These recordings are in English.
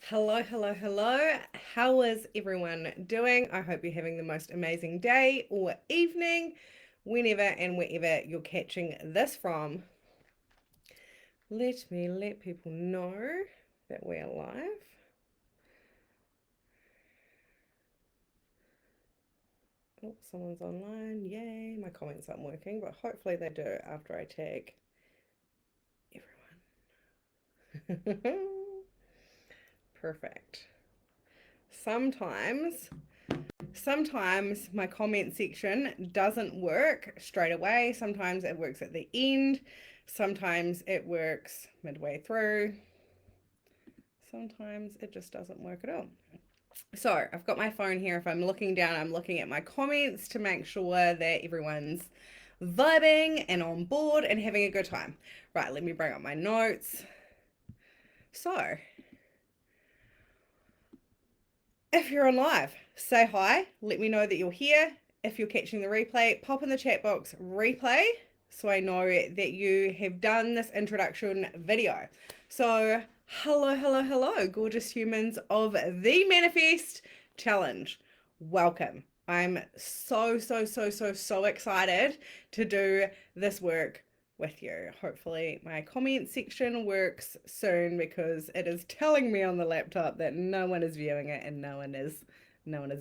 Hello, hello, hello. How is everyone doing? I hope you're having the most amazing day or evening, whenever and wherever you're catching this from. Let me let people know that we're live. Oh, someone's online. Yay. My comments aren't working, but hopefully they do after I tag everyone. Perfect. Sometimes Sometimes my comment section doesn't work straight away. Sometimes it works at the end. Sometimes it works midway through. Sometimes it just doesn't work at all. So I've got my phone here. If I'm looking down, I'm looking at my comments to make sure that everyone's vibing and on board and having a good time. Right, let me bring up my notes. So, if you're on live, say hi. Let me know that you're here. If you're catching the replay, pop in the chat box replay so I know that you have done this introduction video. So, hello, hello, hello, gorgeous humans of the Manifest Challenge. Welcome. I'm so excited to do this work with you. Hopefully, my comment section works soon because it is telling me on the laptop that no one is viewing it and no one is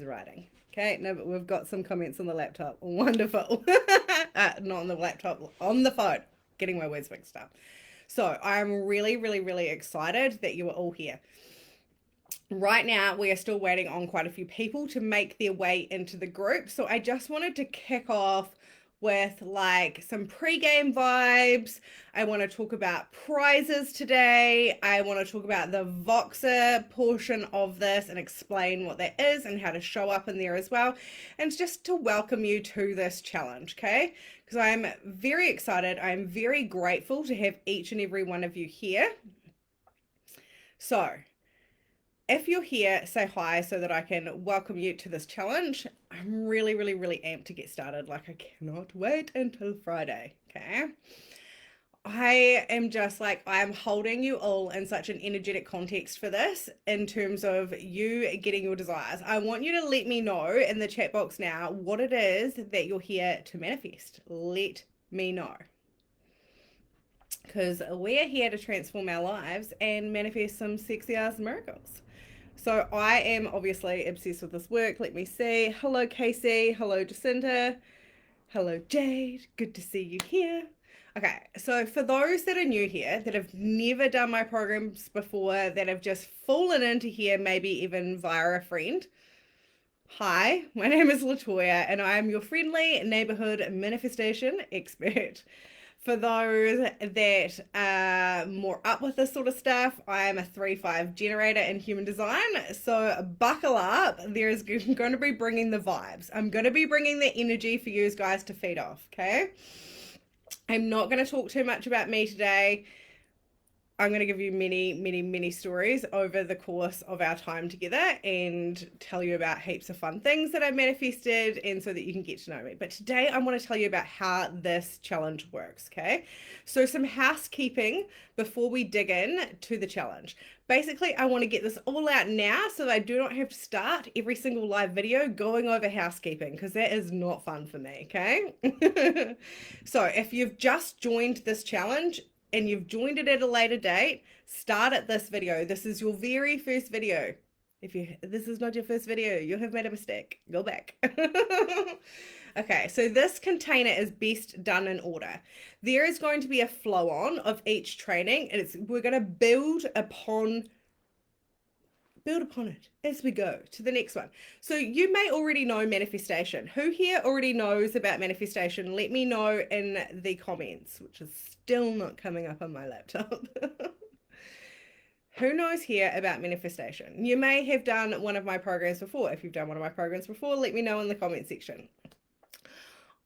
writing. Okay, no, but we've got some comments on the laptop. Wonderful. Not on the laptop, on the phone. Getting my words mixed up. So I'm really excited that you are all here. Right now, we are still waiting on quite a few people to make their way into the group. So I just wanted to kick off with like some pre-game vibes. I want to talk about prizes today. I want to talk about the Voxer portion of this and explain what that is and how to show up in there as well. And just to welcome you to this challenge, okay? Because I'm very excited. I'm very grateful to have each and every one of you here. So, if you're here, say hi so that I can welcome you to this challenge. I'm really amped to get started. Like, I cannot wait until Friday. Okay. I am just like, I'm holding you all in such an energetic context for this in terms of you getting your desires. I want you to let me know in the chat box now what it is that you're here to manifest. Let me know. Because we're here to transform our lives and manifest some sexy ass miracles. So I am obviously obsessed with this work. Let me see. Hello, Casey. Hello, Jacinta. Hello, Jade. Good to see you here. Okay, so for those that are new here, that have never done my programs before, that have just fallen into here, maybe even via a friend, hi, my name is Latoya, and I am your friendly neighborhood manifestation expert. For those that are more up with this sort of stuff, I am a 3-5 generator in human design. So buckle up. There is going to be bringing the vibes. I'm going to be bringing the energy for you guys to feed off, okay? I'm not going to talk too much about me today. I'm going to give you many stories over the course of our time together and tell you about heaps of fun things that I've manifested and so that you can get to know me. But today I want to tell you about how this challenge works, okay? So some housekeeping before we dig in to the challenge. Basically, I want to get this all out now so that I do not have to start every single live video going over housekeeping because that is not fun for me, okay? So if you've just joined this challenge, and you've joined it at a later date, start at this video. This is your very first video. If this is not your first video, you have made a mistake. Go back. Okay, so this container is best done in order. There is going to be a flow on of each training, and we're going to build upon it as we go to the next one. So you may already know manifestation. Who here already knows about manifestation? Let me know in the comments, which is still not coming up on my laptop. Who knows here about manifestation? You may have done one of my programs before. If you've done one of my programs before, let me know in the comment section.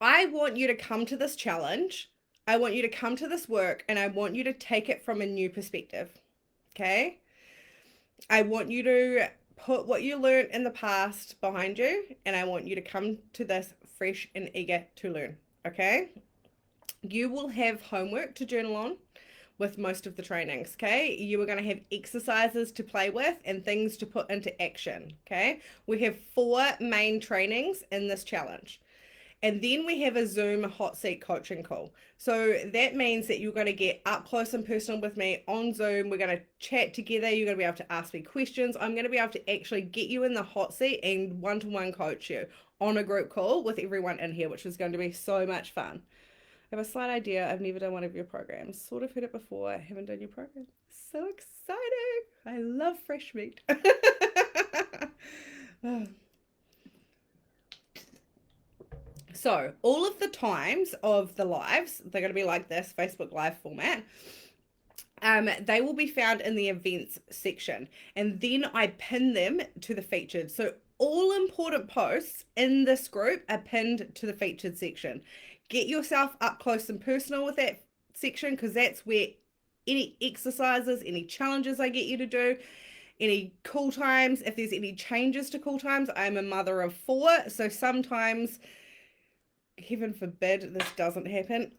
I want you to come to this challenge. I want you to come to this work and I want you to take it from a new perspective. Okay? I want you to put what you learned in the past behind you, and I want you to come to this fresh and eager to learn. Okay? You will have homework to journal on. with most of the trainings, okay? You are going to have exercises to play with and things to put into action, okay? We have 4 main trainings in this challenge. And then we have a Zoom hot seat coaching call. So that means that you're going to get up close and personal with me on Zoom. We're going to chat together. You're going to be able to ask me questions. I'm going to be able to actually get you in the hot seat and one-to-one coach you on a group call with everyone in here, which is going to be so much fun. I have a slight idea. I've never done one of your programs. Sort of heard it before. I haven't done your program. So exciting. I love fresh meat. So all of the times of the lives, they're going to be like this, Facebook Live format. They will be found in the events section, and then I pin them to the featured. So all important posts in this group are pinned to the featured section. Get yourself up close and personal with that section, because that's where any exercises, any challenges I get you to do, any call times, if there's any changes to call times. I'm a mother of 4, so sometimes, heaven forbid this doesn't happen,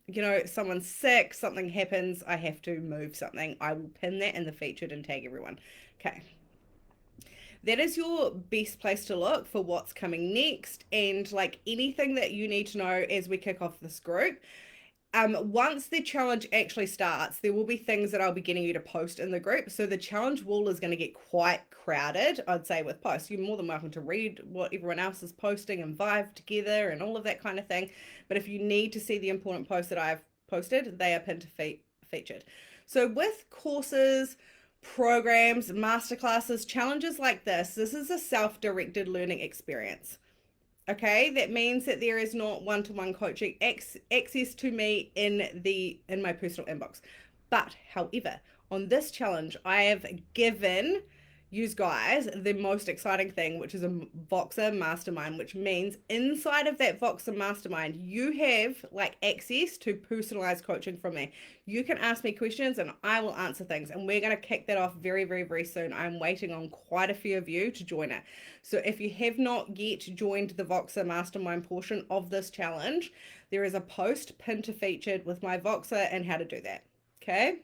you know, someone's sick, something happens, I have to move something, I will pin that in the featured and tag everyone. Okay, that is your best place to look for what's coming next, and like anything that you need to know as we kick off this group. Once the challenge actually starts, there will be things that I'll be getting you to post in the group. So the challenge wall is going to get quite crowded, I'd say, with posts. You're more than welcome to read what everyone else is posting and vibe together and all of that kind of thing. But if you need to see the important posts that I've posted, they are pinned to featured. So with courses, programs, masterclasses, challenges like this is a self-directed learning experience. Okay, that means that there is not one-to-one coaching access to me in my personal inbox. But however, on this challenge, I have given you guys the most exciting thing, which is a Voxer mastermind, which means inside of that Voxer mastermind, you have like access to personalized coaching from me. You can ask me questions and I will answer things, and we're going to kick that off very, very, very soon. I'm waiting on quite a few of you to join it. So if you have not yet joined the Voxer mastermind portion of this challenge, there is a post pinned to featured with my Voxer and how to do that. Okay,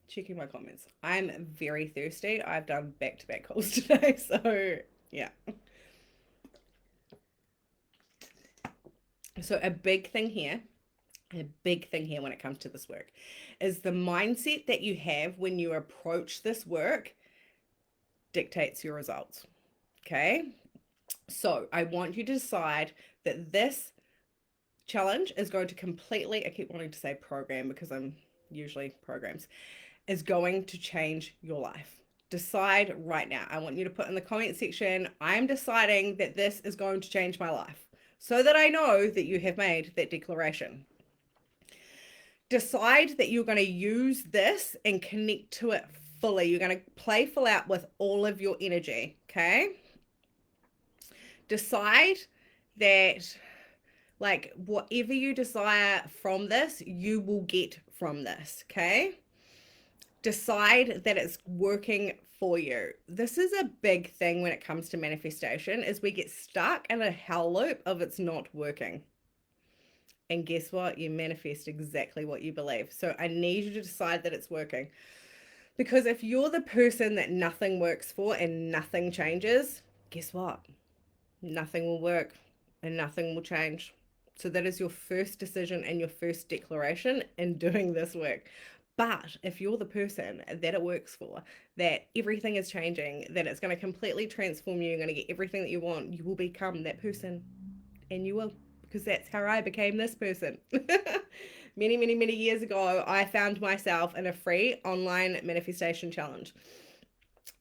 checking my comments. I'm very thirsty. I've done back-to-back calls today, so yeah. So a big thing here when it comes to this work is the mindset that you have when you approach this work dictates your results. Okay, so I want you to decide that this challenge is going to completely, I keep wanting to say program because I'm usually programs, is going to change your life. Decide right now. I want you to put in the comment section, I'm deciding that this is going to change my life, so that I know that you have made that declaration. Decide that you're going to use this and connect to it fully. You're going to play full out with all of your energy, okay? Decide that like whatever you desire from this, you will get from this, okay? Decide that it's working for you. This is a big thing when it comes to manifestation, is we get stuck in a hell loop of it's not working. And guess what? You manifest exactly what you believe. So I need you to decide that it's working. Because if you're the person that nothing works for and nothing changes, guess what? Nothing will work and nothing will change. So that is your first decision and your first declaration in doing this work. But if you're the person that it works for, that everything is changing, that it's going to completely transform you, you're going to get everything that you want, you will become that person. And you will, because that's how I became this person. Many, many, many years ago, I found myself in a free online manifestation challenge.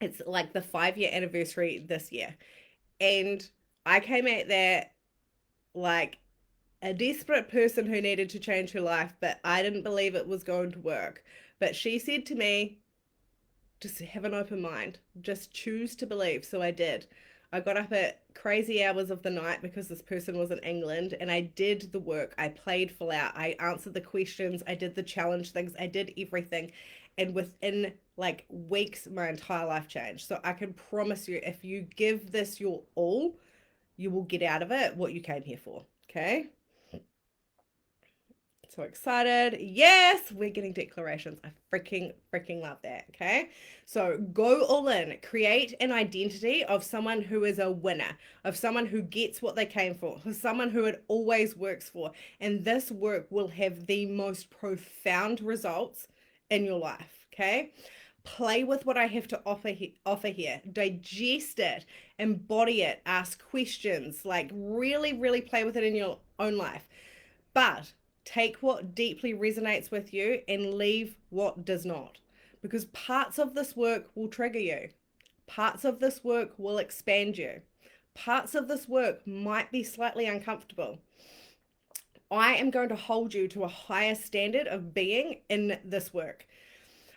It's like the 5-year anniversary this year. And I came at that like a desperate person who needed to change her life, but I didn't believe it was going to work. But she said to me, just have an open mind, just choose to believe. So I did. I got up at crazy hours of the night because this person was in England, and I did the work. I played full out. I answered the questions. I did the challenge things. I did everything. And within like weeks, my entire life changed. So I can promise you, if you give this your all, you will get out of it what you came here for. Okay? So excited. Yes, we're getting declarations. I freaking love that. Okay. So go all in. Create an identity of someone who is a winner, of someone who gets what they came for, of someone who it always works for. And this work will have the most profound results in your life. Okay. Play with what I have to offer here. Digest it, embody it, ask questions, like really play with it in your own life. But take what deeply resonates with you and leave what does not. Because parts of this work will trigger you, parts of this work will expand you, parts of this work might be slightly uncomfortable. I am going to hold you to a higher standard of being in this work.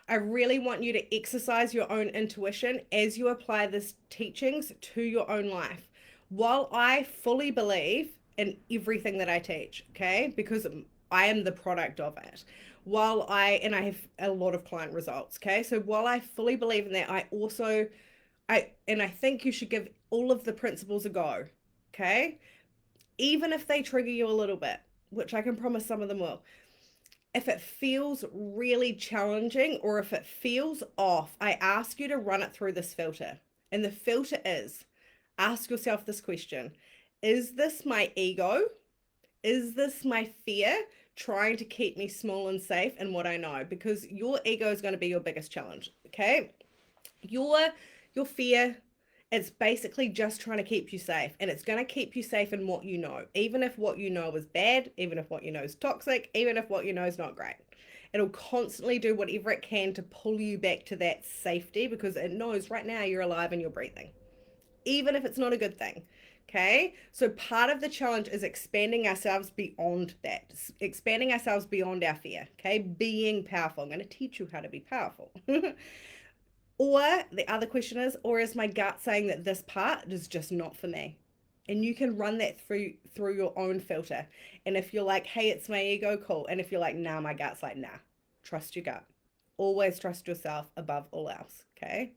I really want you to exercise your own intuition as you apply this teachings to your own life. While I fully believe in everything that I teach, okay, because I am the product of it. I have a lot of client results, okay? So while I fully believe in that, I think you should give all of the principles a go, okay? Even if they trigger you a little bit, which I can promise some of them will. If it feels really challenging or if it feels off, I ask you to run it through this filter. And the filter is, ask yourself this question: is this my ego? Is this my fear trying to keep me small and safe in what I know? Because your ego is going to be your biggest challenge, okay? Your fear, it's basically just trying to keep you safe, and it's going to keep you safe in what you know, even if what you know is bad, even if what you know is toxic, even if what you know is not great. It'll constantly do whatever it can to pull you back to that safety because it knows right now you're alive and you're breathing, even if it's not a good thing. Okay, so part of the challenge is expanding ourselves beyond that, expanding ourselves beyond our fear. Okay, being powerful. I'm going to teach you how to be powerful. Or the other question is, or is my gut saying that this part is just not for me? And you can run that through your own filter. And if you're like, hey, it's my ego, cool. And if you're like, nah, my gut's like, nah, trust your gut. Always trust yourself above all else. Okay.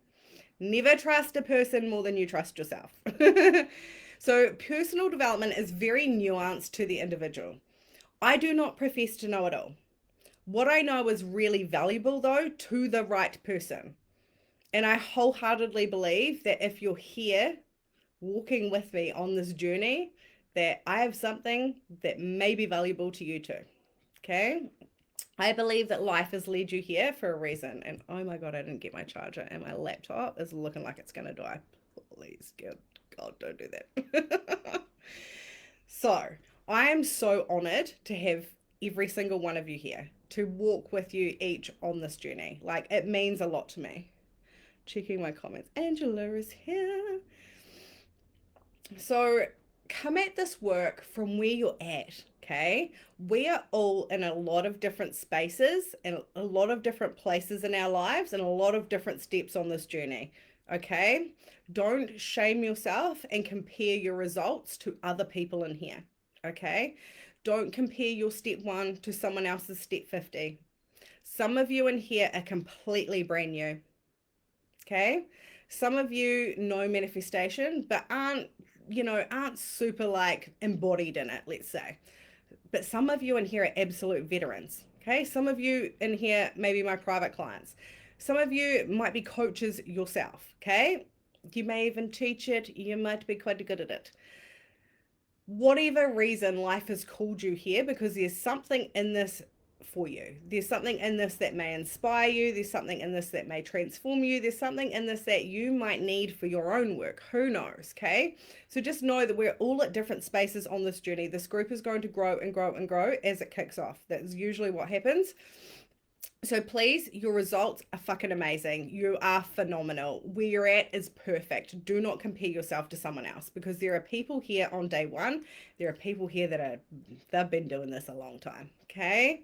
Never trust a person more than you trust yourself. So personal development is very nuanced to the individual. I do not profess to know it all. What I know is really valuable though to the right person. And I wholeheartedly believe that if you're here walking with me on this journey, that I have something that may be valuable to you too. Okay. I believe that life has led you here for a reason. And oh my God, I didn't get my charger and my laptop is looking like it's going to die. Please, God, don't do that. So I am so honored to have every single one of you here to walk with you each on this journey. Like, it means a lot to me. Checking my comments. Angela is here. So come at this work from where you're at, okay? We are all in a lot of different spaces and a lot of different places in our lives and a lot of different steps on this journey, okay? Don't shame yourself and compare your results to other people in here, okay? Don't compare your step 1 to someone else's step 50. Some of you in here are completely brand new. Okay. Some of you know manifestation, but aren't super like embodied in it, let's say. But some of you in here are absolute veterans. Okay. Some of you in here may be my private clients. Some of you might be coaches yourself. Okay. You may even teach it. You might be quite good at it. Whatever reason life has called you here, because there's something in this for you. There's something in this that may inspire you. There's something in this that may transform you. There's something in this that you might need for your own work. Who knows? Okay. So just know that we're all at different spaces on this journey. This group is going to grow and grow and grow as it kicks off. That's usually what happens. So please, your results are fucking amazing. You are phenomenal. Where you're at is perfect. Do not compare yourself to someone else, because there are people here on day 1. There are people here that they've been doing this a long time. Okay.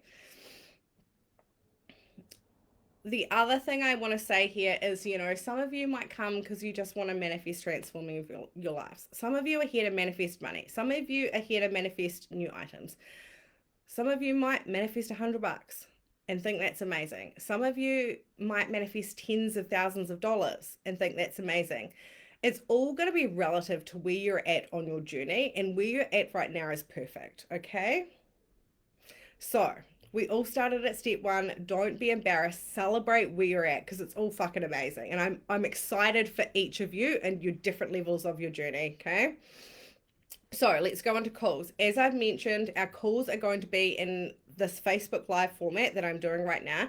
The other thing I want to say here is, some of you might come because you just want to manifest transforming your lives. Some of you are here to manifest money. Some of you are here to manifest new items. Some of you might manifest $100 and think that's amazing. Some of you might manifest tens of thousands of dollars and think that's amazing. It's all going to be relative to where you're at on your journey, and where you're at right now is perfect. Okay. So We all started at step one. Don't be embarrassed. Celebrate where you're at because it's all fucking amazing. And I'm excited for each of you and your different levels of your journey, okay? So let's go into calls. As I've mentioned, our calls are going to be in this Facebook Live format that I'm doing right now.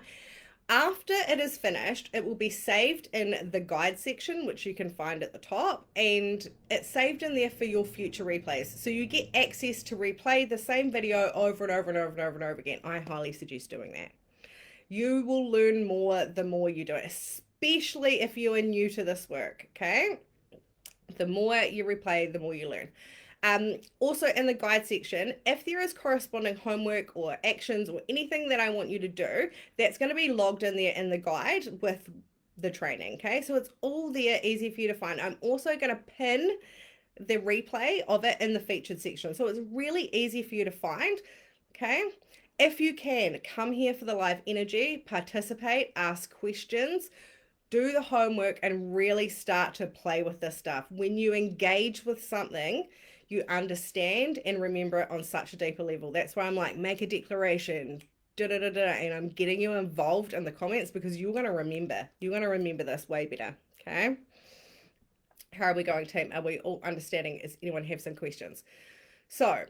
After it is finished, it will be saved in the guide section, which you can find at the top, and it's saved in there for your future replays. So you get access to replay the same video over and over and over and over and over again. I highly suggest doing that. You will learn more the more you do it, especially if you are new to this work, okay? The more you replay, the more you learn. Also in the guide section, if there is corresponding homework or actions or anything that I want you to do, that's going to be logged in there in the guide with the training. Okay, so it's all there, easy for you to find. I'm also going to pin the replay of it in the featured section, so it's really easy for you to find. Okay, if you can, come here for the live energy, participate, ask questions, do the homework, and really start to play with this stuff. When you engage with something, you understand and remember it on such a deeper level. That's why I'm like, make a declaration, and I'm getting you involved in the comments because you're going to remember. You're going to remember this way better, okay? How are we going, team? Are we all understanding? Does anyone have some questions? So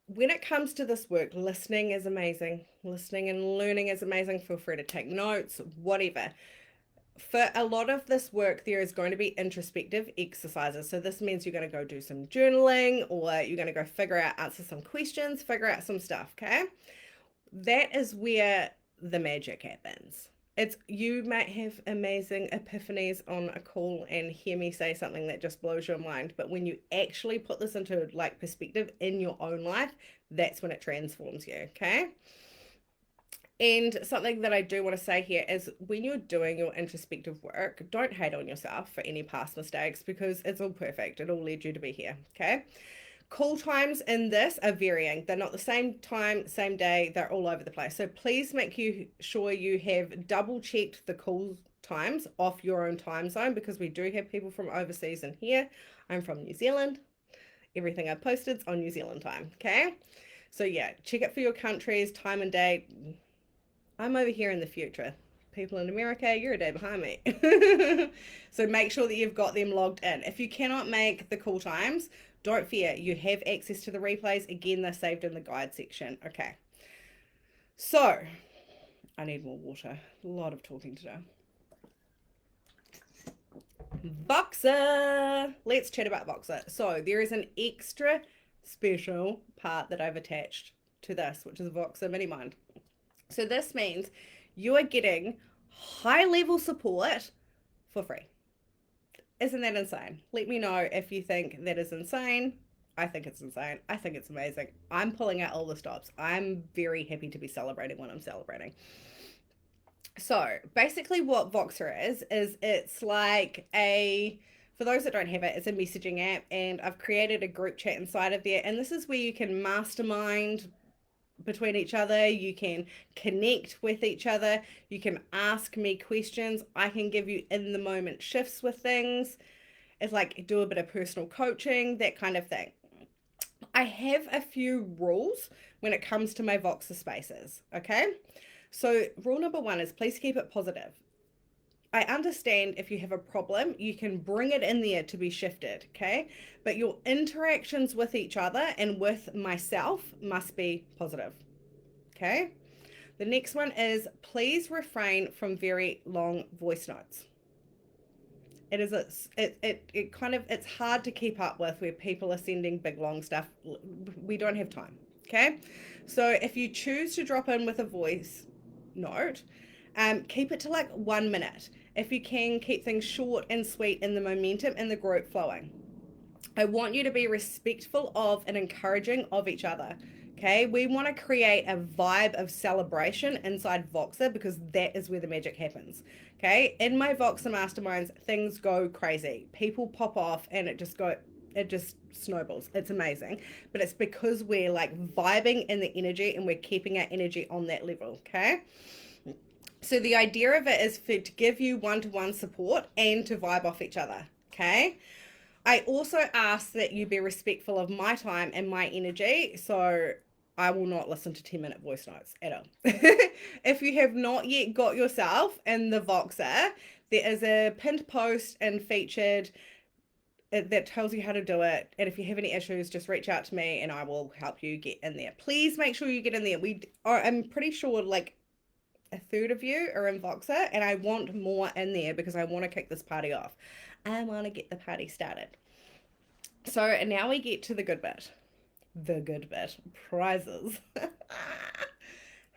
when it comes to this work, listening is amazing. Listening and learning is amazing. Feel free to take notes, whatever. For a lot of this work, there is going to be introspective exercises. So this means you're going to go do some journaling, or you're going to go answer some questions, figure out some stuff, okay? That is where the magic happens. You might have amazing epiphanies on a call and hear me say something that just blows your mind. But when you actually put this into like perspective in your own life, that's when it transforms you, okay? And something that I do want to say here is when you're doing your introspective work, don't hate on yourself for any past mistakes because it's all perfect. It all led you to be here, okay? Call times in this are varying. They're not the same time, same day. They're all over the place. So please make sure you have double checked the call times off your own time zone because we do have people from overseas in here. I'm from New Zealand. Everything I posted is on New Zealand time, okay? So yeah, check it for your countries, time and date. I'm over here in the future. People in America, you're a day behind me. So make sure that you've got them logged in. If you cannot make the call times, don't fear. You have access to the replays. Again, they're saved in the guide section. Okay. So, I need more water. A lot of talking today. Voxer. Let's chat about Voxer. So, there is an extra special part that I've attached to this, which is Voxer Mini Mind. So this means you are getting high-level support for free. Isn't that insane? Let me know if you think that is insane. I think it's insane. I think it's amazing. I'm pulling out all the stops. I'm very happy to be celebrating what I'm celebrating. So basically what Voxer is it's like for those that don't have it, it's a messaging app, and I've created a group chat inside of there, and this is where you can mastermind between each other, you can connect with each other, you can ask me questions, I can give you in the moment shifts with things. It's like do a bit of personal coaching, that kind of thing. I have a few rules when it comes to my Voxer spaces, okay? So rule number one is please keep it positive. I understand if you have a problem, you can bring it in there to be shifted, okay? But your interactions with each other and with myself must be positive, okay? The next one is please refrain from very long voice notes. It's hard to keep up with where people are sending big long stuff. We don't have time, okay? So if you choose to drop in with a voice note, keep it to like 1 minute. If you can, keep things short and sweet and the momentum in the group flowing. I want you to be respectful of and encouraging of each other. Okay, we want to create a vibe of celebration inside Voxer because that is where the magic happens. Okay, in my Voxer masterminds, things go crazy. People pop off and it just snowballs. It's amazing. But it's because we're like vibing in the energy and we're keeping our energy on that level. Okay. So the idea of it is to give you one-to-one support and to vibe off each other, okay? I also ask that you be respectful of my time and my energy. So I will not listen to 10-minute voice notes at all. If you have not yet got yourself in the Voxer, there is a pinned post and featured that tells you how to do it. And if you have any issues, just reach out to me and I will help you get in there. Please make sure you get in there. I'm pretty sure like a third of you are in Voxer, and I want more in there because I want to kick this party off. I want to get the party started. So now we get to the good bit. The good bit. Prizes.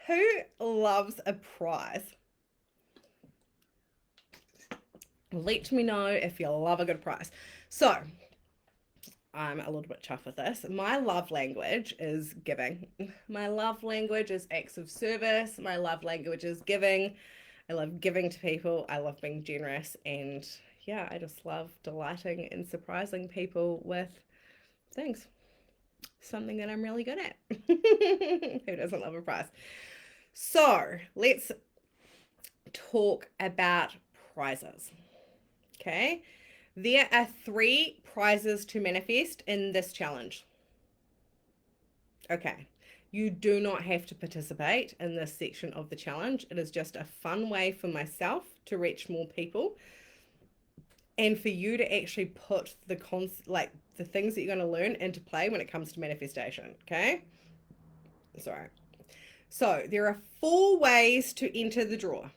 Who loves a prize? Let me know if you love a good prize. So, I'm a little bit chuffed with this. My love language is giving. My love language is acts of service. My love language is giving. I love giving to people. I love being generous. And yeah, I just love delighting and surprising people with things. Something that I'm really good at. Who doesn't love a prize? So, let's talk about prizes. Okay, there are 3 prizes to manifest in this challenge. Okay, you do not have to participate in this section of the challenge. It is just a fun way for myself to reach more people and for you to actually put the things that you're going to learn into play when it comes to manifestation. Okay, sorry. So there are 4 ways to enter the draw.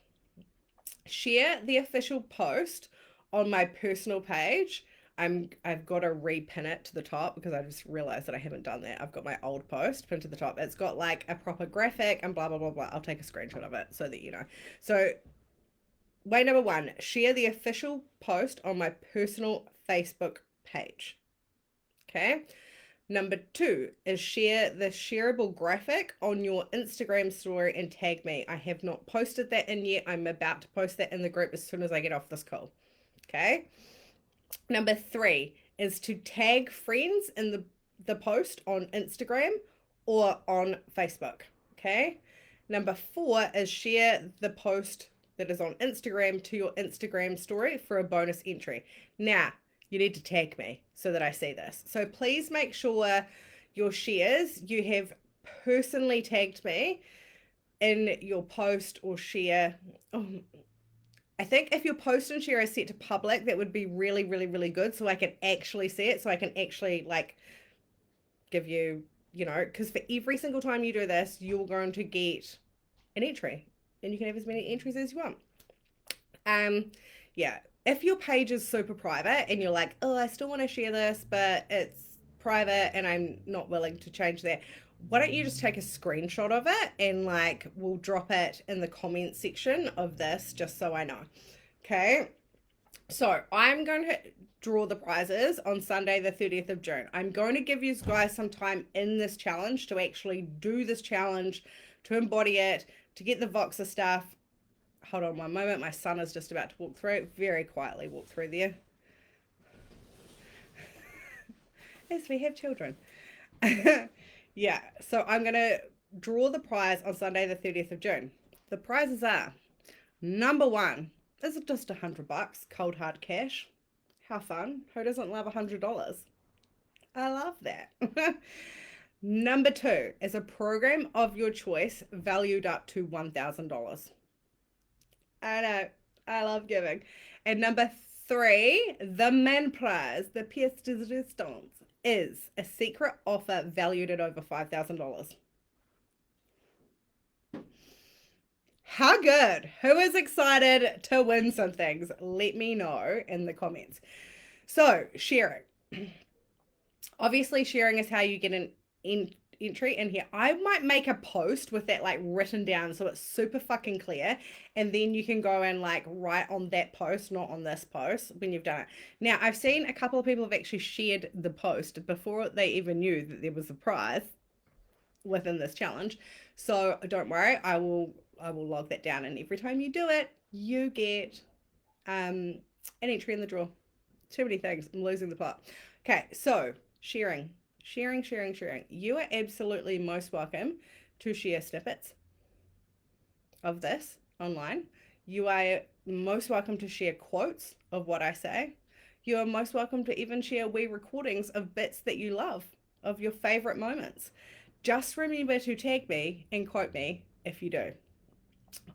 Share the official post on my personal page. I've got to repin it to the top because I just realized that I haven't done that. I've got my old post pinned to the top. It's got like a proper graphic and blah, blah, blah, blah. I'll take a screenshot of it so that you know. So way number 1, share the official post on my personal Facebook page. Okay. Number 2 is share the shareable graphic on your Instagram story and tag me. I have not posted that in yet. I'm about to post that in the group as soon as I get off this call. Okay. Number 3 is to tag friends in the post on Instagram or on Facebook. Okay. Number 4 is share the post that is on Instagram to your Instagram story for a bonus entry. Now, you need to tag me so that I see this. So please make sure your shares, you have personally tagged me in your post or share. I think if your post and share is set to public, that would be really, really, really good. So I can actually see it. So I can actually like give you, because for every single time you do this, you're going to get an entry and you can have as many entries as you want. Yeah. If your page is super private and you're like, oh, I still want to share this, but it's private and I'm not willing to change that, why don't you just take a screenshot of it and we'll drop it in the comment section of this just so I know. Okay. So I'm going to draw the prizes on Sunday, the 30th of June. I'm going to give you guys some time in this challenge to actually do this challenge, to embody it, to get the Voxer stuff. Hold on one moment. My son is just about to walk through. Very quietly walk through there. Yes, we have children. Yeah, so I'm going to draw the prize on Sunday, the 30th of June. The prizes are, number 1, is it just $100, cold hard cash? How fun. Who doesn't love $100? I love that. Number 2 is a program of your choice valued up to $1,000. I know, I love giving. And number 3, the main prize, the pièce de résistance, is a secret offer valued at over $5,000. How good? Who is excited to win some things? Let me know in the comments. So, sharing. Obviously, sharing is how you get an entry in here. I might make a post with that written down so it's super fucking clear, and then you can go and write on that post, not on this post, when you've done it. Now, I've seen a couple of people have actually shared the post before they even knew that there was a prize within this challenge. So don't worry, I will log that down, and every time you do it, you get an entry in the draw. Too many things. I'm losing the plot. Okay, so sharing. You are absolutely most welcome to share snippets of this online. You are most welcome to share quotes of what I say. You are most welcome to even share wee recordings of bits that you love, of your favorite moments. Just remember to tag me and quote me if you do.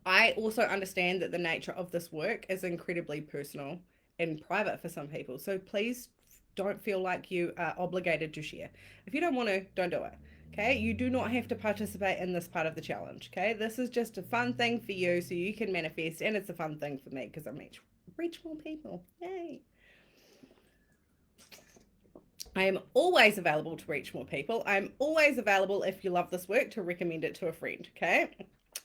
I also understand that the nature of this work is incredibly personal and private for some people. So please don't feel like you are obligated to share. If you don't want to, don't do it. Okay, you do not have to participate in this part of the challenge. Okay, this is just a fun thing for you so you can manifest, and it's a fun thing for me because I reach more people. Yay! I am always available to reach more people. I'm always available if you love this work to recommend it to a friend. Okay,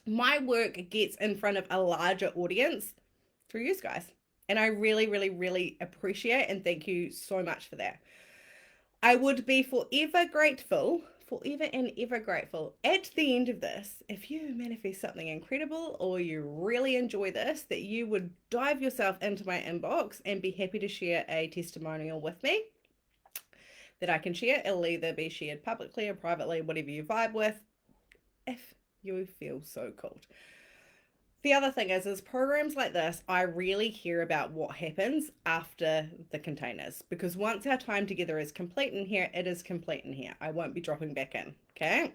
my work gets in front of a larger audience through you guys. And I really, really, really appreciate and thank you so much for that. I would be forever and ever grateful at the end of this, if you manifest something incredible or you really enjoy this, that you would dive yourself into my inbox and be happy to share a testimonial with me that I can share. It'll either be shared publicly or privately, whatever you vibe with, if you feel so called. The other thing is programs like this, I really care about what happens after the containers, because once our time together is complete in here, it is complete in here. I won't be dropping back in. Okay.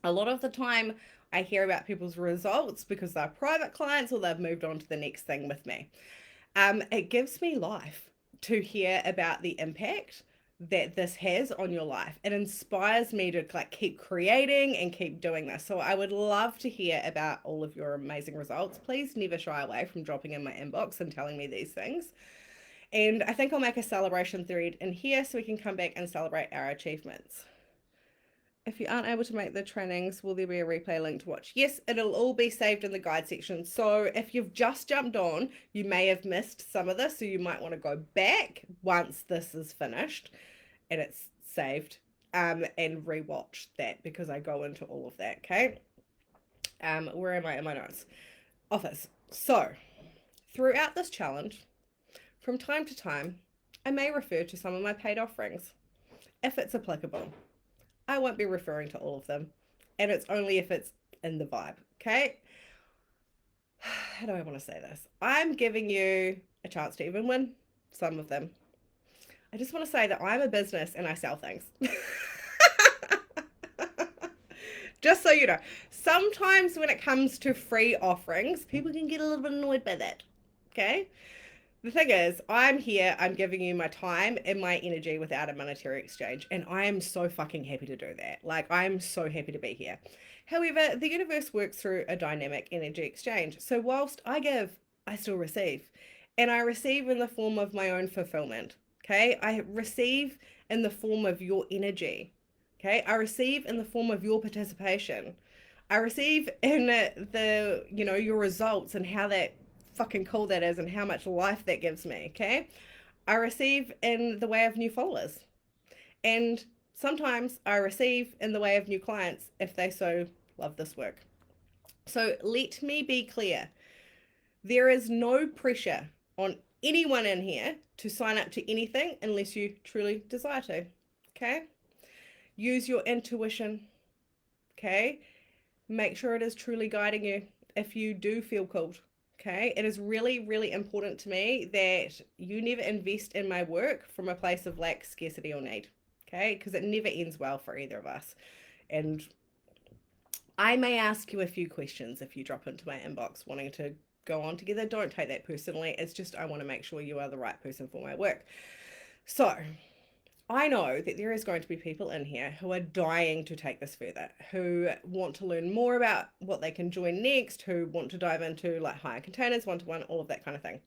A lot of the time I hear about people's results because they're private clients or they've moved on to the next thing with me. It gives me life to hear about the impact that this has on your life. It inspires me to like keep creating and keep doing this. So I would love to hear about all of your amazing results. Please never shy away from dropping in my inbox and telling me these things. And I think I'll make a celebration thread in here so we can come back and celebrate our achievements. If you aren't able to make the trainings, will there be a replay link to watch? Yes, it'll all be saved in the guide section. So if you've just jumped on, you may have missed some of this. So you might want to go back once this is finished and it's saved and rewatch that, because I go into all of that. Okay. Where am I in my notes? Offers. So throughout this challenge, from time to time, I may refer to some of my paid offerings if it's applicable. I won't be referring to all of them, and it's only if it's in the vibe. Okay. How do I want to say this? I'm giving you a chance to even win some of them. I just want to say that I'm a business and I sell things. Just so you know, sometimes when it comes to free offerings, people can get a little bit annoyed by that. Okay. The thing is, I'm here, I'm giving you my time and my energy without a monetary exchange, and I am so fucking happy to do that. Like, I'm so happy to be here. However, the universe works through a dynamic energy exchange. So, whilst I give, I still receive. And I receive in the form of my own fulfillment. Okay. I receive in the form of your energy. Okay. I receive in the form of your participation. I receive in your results and how that fucking cool that is and how much life that gives me. Okay. I receive in the way of new followers. And sometimes I receive in the way of new clients if they so love this work. So let me be clear. There is no pressure on anyone in here to sign up to anything unless you truly desire to. Okay. Use your intuition. Okay. Make sure it is truly guiding you if you do feel called. Okay. It is really, really important to me that you never invest in my work from a place of lack, scarcity, or need. Okay. Because it never ends well for either of us. And I may ask you a few questions if you drop into my inbox wanting to go on together. Don't take that personally. It's just I want to make sure you are the right person for my work. So I know that there is going to be people in here who are dying to take this further, who want to learn more about what they can join next, who want to dive into like higher containers, one-to-one, all of that kind of thing.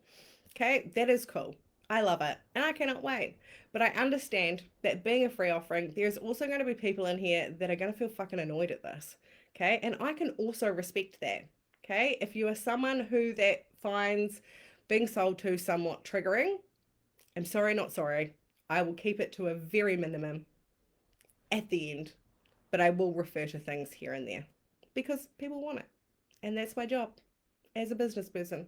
Okay, that is cool. I love it and I cannot wait. But I understand that being a free offering, there's also going to be people in here that are going to feel fucking annoyed at this. Okay, and I can also respect that. Okay, if you are someone who that finds being sold to somewhat triggering, I'm sorry, not sorry. I will keep it to a very minimum at the end, but I will refer to things here and there because people want it. And that's my job as a business person.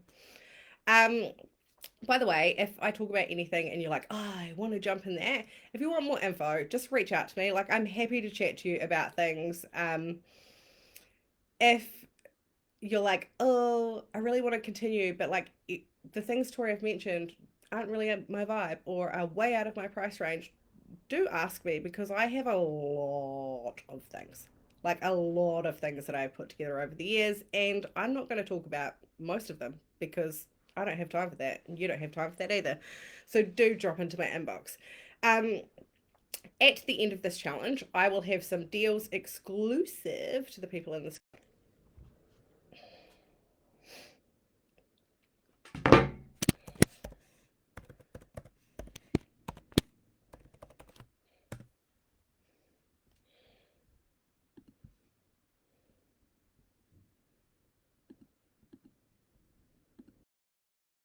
By the way, if I talk about anything and you're like, oh, I want to jump in there, if you want more info, just reach out to me. Like, I'm happy to chat to you about things. If you're like, oh, I really want to continue, but like the things Tori have mentioned aren't really my vibe or are way out of my price range, do ask me because I have a lot of things. like a lot of things that I've put together over the years, and I'm not going to talk about most of them because I don't have time for that, and you don't have time for that either. So do drop into my inbox. Um, at the end of this challenge, I will have some deals exclusive to the people in this